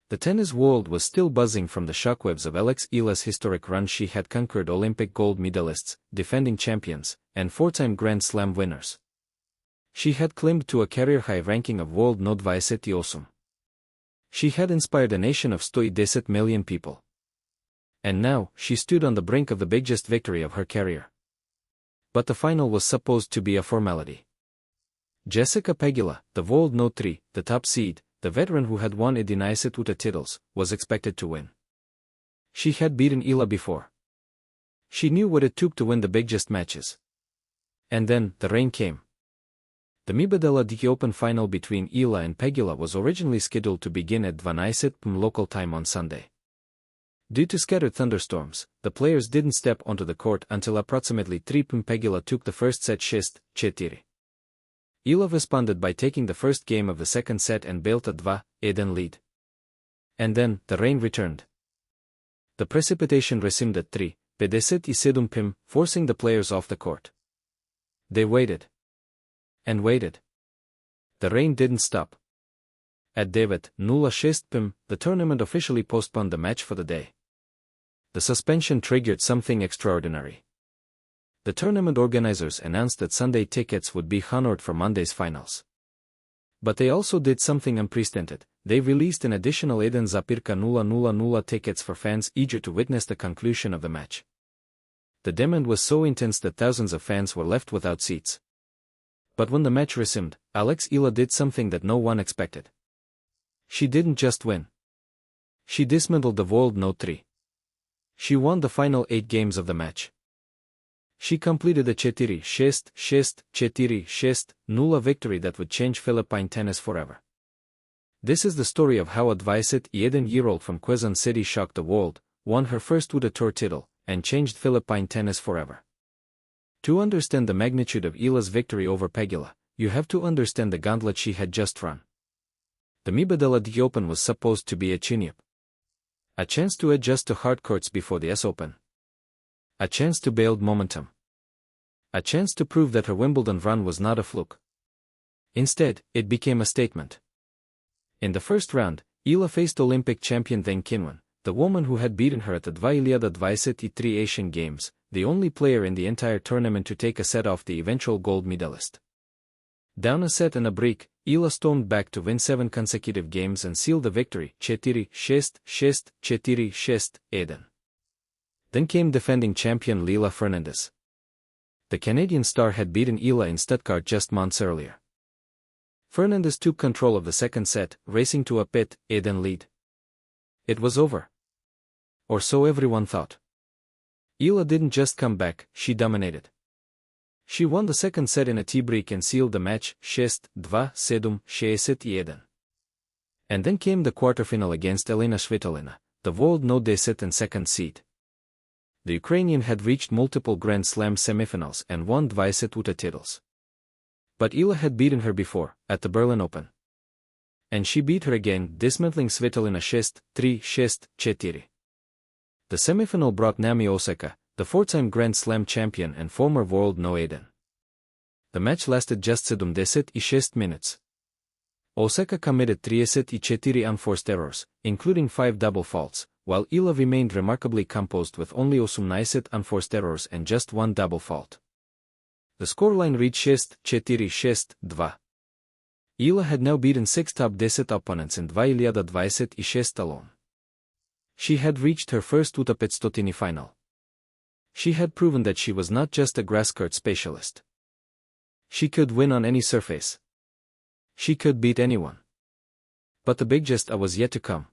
The tennis world was still buzzing from the shockwaves of Alex Eala's historic run. She had conquered Olympic gold medalists, defending champions, and four-time Grand Slam winners. She had climbed to a career-high ranking of world no 28. She had inspired a nation of 110 million people. And now, she stood on the brink of the biggest victory of her career. But the final was supposed to be a formality. Jessica Pegula, the world no 3, the top seed, the veteran who had won 28 titles, was expected to win. She had beaten Eala before. She knew what it took to win the biggest matches. And then, the rain came. The Mubadala DC Open final between Eala and Pegula was originally scheduled to begin at 12 p.m. local time on Sunday. Due to scattered thunderstorms, the players didn't step onto the court until approximately 3 p.m. Pegula took the first set 6-4. Eala responded by taking the first game of the second set and built a 2-1 lead. And then, the rain returned. The precipitation resumed at 3:57 p.m., forcing the players off the court. They waited. And waited. The rain didn't stop. At 9:06 p.m., the tournament officially postponed the match for the day. The suspension triggered something extraordinary. The tournament organizers announced that Sunday tickets would be honored for Monday's finals. But they also did something unprecedented. They released an additional 1,000 tickets for fans eager to witness the conclusion of the match. The demand was so intense that thousands of fans were left without seats. But when the match resumed, Alex Eala did something that no one expected. She didn't just win. She dismantled the world no 3. She won the final 8 games of the match. She completed a 4-6-6-4-6-0 victory that would change Philippine tennis forever. This is the story of how a 21-year-old from Quezon City shocked the world, won her first WTA Tour title, and changed Philippine tennis forever. To understand the magnitude of Eala's victory over Pegula, you have to understand the gauntlet she had just run. The Mubadala DC Open was supposed to be a chin-up. A chance to adjust to hard courts before the US Open. A chance to build momentum. A chance to prove that her Wimbledon run was not a fluke. Instead, it became a statement. In the first round, Eala faced Olympic champion Thang Kinwan, the woman who had beaten her at the 2023 Asian Games, the only player in the entire tournament to take a set off the eventual gold medalist. Down a set and a break, Eala stormed back to win 7 consecutive games and seal the victory 4-6-6-4-6. Then came defending champion Leylah Fernandez. The Canadian star had beaten Eala in Stuttgart just months earlier. Fernandez took control of the second set, racing to a 5-1 lead. It was over. Or so everyone thought. Eala didn't just come back, she dominated. She won the second set in a tie-break and sealed the match 6-2-7-6-1. And then came the quarterfinal against Elena Svitolina, the world no 12nd seed. The Ukrainian had reached multiple Grand Slam semifinals and won 20 titles. But Eala had beaten her before, at the Berlin Open. And she beat her again, dismantling Svitolina 6-3-6-4. The semifinal brought Naomi Osaka, the four-time Grand Slam champion and former world no 8. The match lasted just 76 minutes. Osaka committed 34 unforced errors, including 5 double faults, while Eala remained remarkably composed with only 18 unforced errors and just 1 double fault. The scoreline reached 6-4-6-2. Eala had now beaten 6 top 10 opponents in 2026 alone. She had reached her first WTA final. She had proven that she was not just a grass court specialist. She could win on any surface. She could beat anyone. But the biggest was yet to come.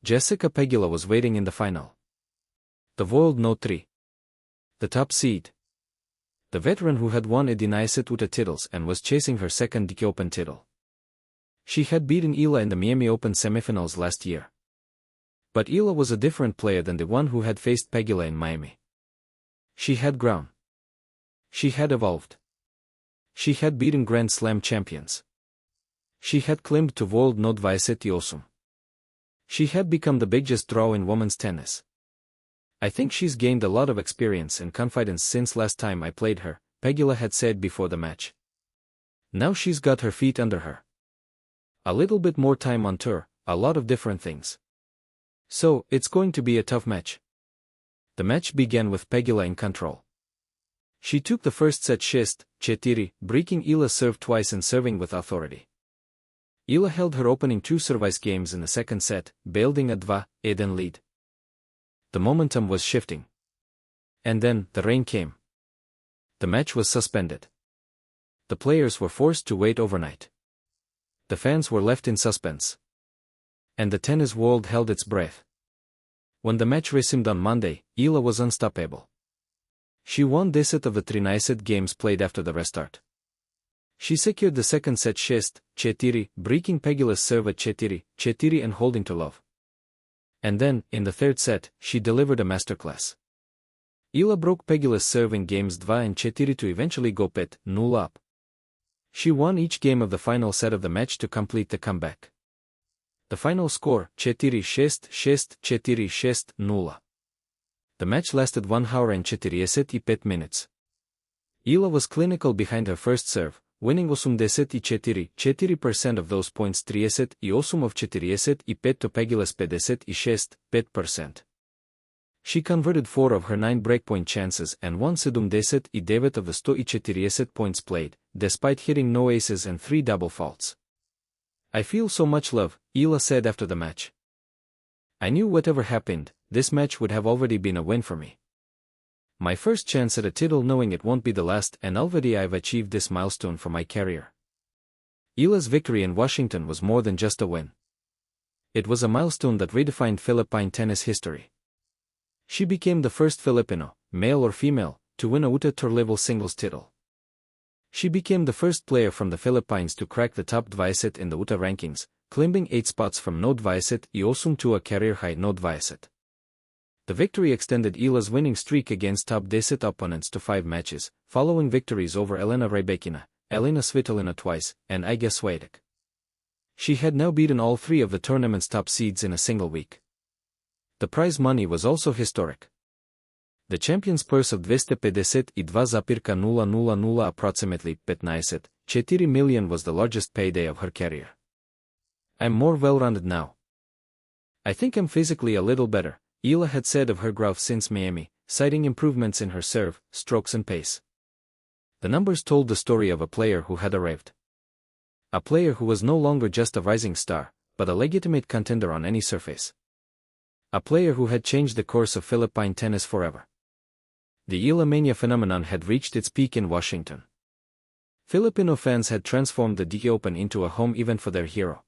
Jessica Pegula was waiting in the final. The world no 3. The top seed. The veteran who had won 28 titles and was chasing her second DC Open title. She had beaten Eala in the Miami Open semifinals last year. But Eala was a different player than the one who had faced Pegula in Miami. She had grown. She had evolved. She had beaten Grand Slam champions. She had climbed to world no 28. She had become the biggest draw in women's tennis. I think she's gained a lot of experience and confidence since last time I played her, Pegula had said before the match. Now she's got her feet under her. A little bit more time on tour, a lot of different things. So, it's going to be a tough match. The match began with Pegula in control. She took the first set 6-4, breaking Eala's serve twice and serving with authority. Eala held her opening two service games in the second set, building a 2-1 lead. The momentum was shifting. And then, the rain came. The match was suspended. The players were forced to wait overnight. The fans were left in suspense. And the tennis world held its breath. When the match resumed on Monday, Eala was unstoppable. She won this set of the 3 games played after the restart. She secured the second set 6-4, breaking Pegula's serve at 4-4 and holding to love. And then, in the third set, she delivered a masterclass. Eala broke Pegula's serve in games 2 and 4 to eventually go 0 up. She won each game of the final set of the match to complete the comeback. The final score, 4-6, 6-4, 6-0. The match lasted 1 hour and 45 minutes. Eala was clinical behind her first serve, winning 84% of those points 38 of 45 to Pegula's 56%. She converted 4 of her 9 breakpoint chances and won 79 of the 140 points played, despite hitting no aces and 3 double faults. I feel so much love, Eala said after the match. I knew whatever happened, this match would have already been a win for me. My first chance at a title, knowing it won't be the last, and already I've achieved this milestone for my career. Eala's victory in Washington was more than just a win. It was a milestone that redefined Philippine tennis history. She became the first Filipino, male or female, to win a WTA Tour-level singles title. She became the first player from the Philippines to crack the top 20 in the WTA rankings, climbing 8 spots from no 20 to a career-high no 20. The victory extended Eala's winning streak against top 10 opponents to 5 matches, following victories over Elena Rybakina, Elena Svitolina twice, and Iga Swiatek. She had now beaten all 3 of the tournament's top seeds in a single week. The prize money was also historic. The champion's purse of 252,000 approximately 15.4 million was the largest payday of her career. I'm more well-rounded now. I think I'm physically a little better, Eala had said of her growth since Miami, citing improvements in her serve, strokes and pace. The numbers told the story of a player who had arrived. A player who was no longer just a rising star, but a legitimate contender on any surface. A player who had changed the course of Philippine tennis forever. The Eala Mania phenomenon had reached its peak in Washington. Filipino fans had transformed the WTA Open into a home event for their hero.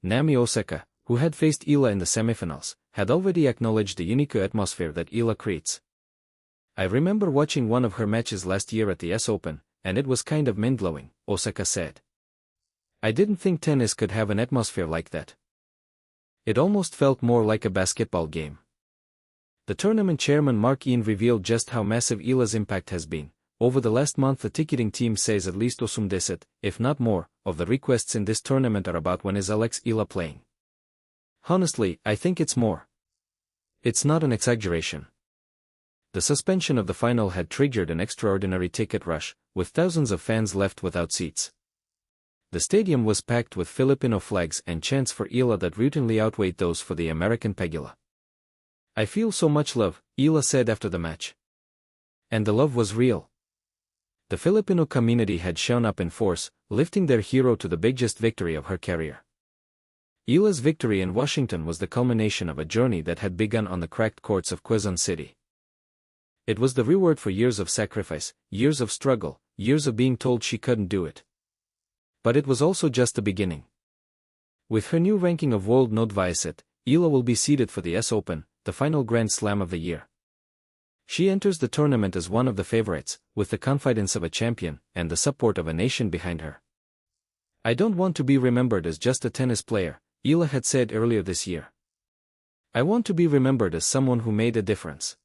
Naomi Osaka, who had faced Eala in the semifinals, had already acknowledged the unique atmosphere that Eala creates. I remember watching one of her matches last year at the US Open, and it was kind of mind-blowing, Osaka said. I didn't think tennis could have an atmosphere like that. It almost felt more like a basketball game. The tournament chairman Mark Ian revealed just how massive Eala's impact has been. Over the last month, the ticketing team says at least 80, if not more, of the requests in this tournament are about when is Alex Eala playing. Honestly, I think it's more. It's not an exaggeration. The suspension of the final had triggered an extraordinary ticket rush, with thousands of fans left without seats. The stadium was packed with Filipino flags and chants for Eala that routinely outweighed those for the American Pegula. I feel so much love, Eala said after the match. And the love was real. The Filipino community had shown up in force, lifting their hero to the biggest victory of her career. Eala's victory in Washington was the culmination of a journey that had begun on the cracked courts of Quezon City. It was the reward for years of sacrifice, years of struggle, years of being told she couldn't do it. But it was also just the beginning. With her new ranking of World No 20, Eala will be seeded for the US Open, the final Grand Slam of the year. She enters the tournament as one of the favorites, with the confidence of a champion and the support of a nation behind her. I don't want to be remembered as just a tennis player, Eala had said earlier this year. I want to be remembered as someone who made a difference.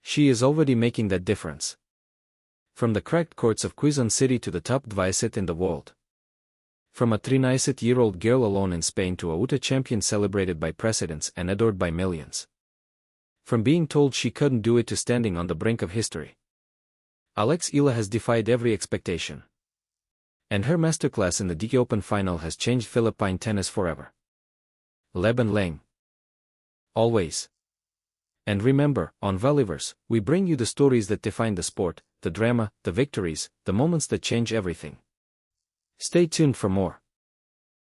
She is already making that difference. From the cracked courts of Quezon City to the top 20 in the world. From a 39-year-old girl alone in Spain to a WTA champion celebrated by presidents and adored by millions. From being told she couldn't do it to standing on the brink of history. Alex Eala has defied every expectation. And her masterclass in the WTA Open final has changed Philippine tennis forever. Leben lang. Always. And remember, on RallyVerse, we bring you the stories that define the sport, the drama, the victories, the moments that change everything. Stay tuned for more.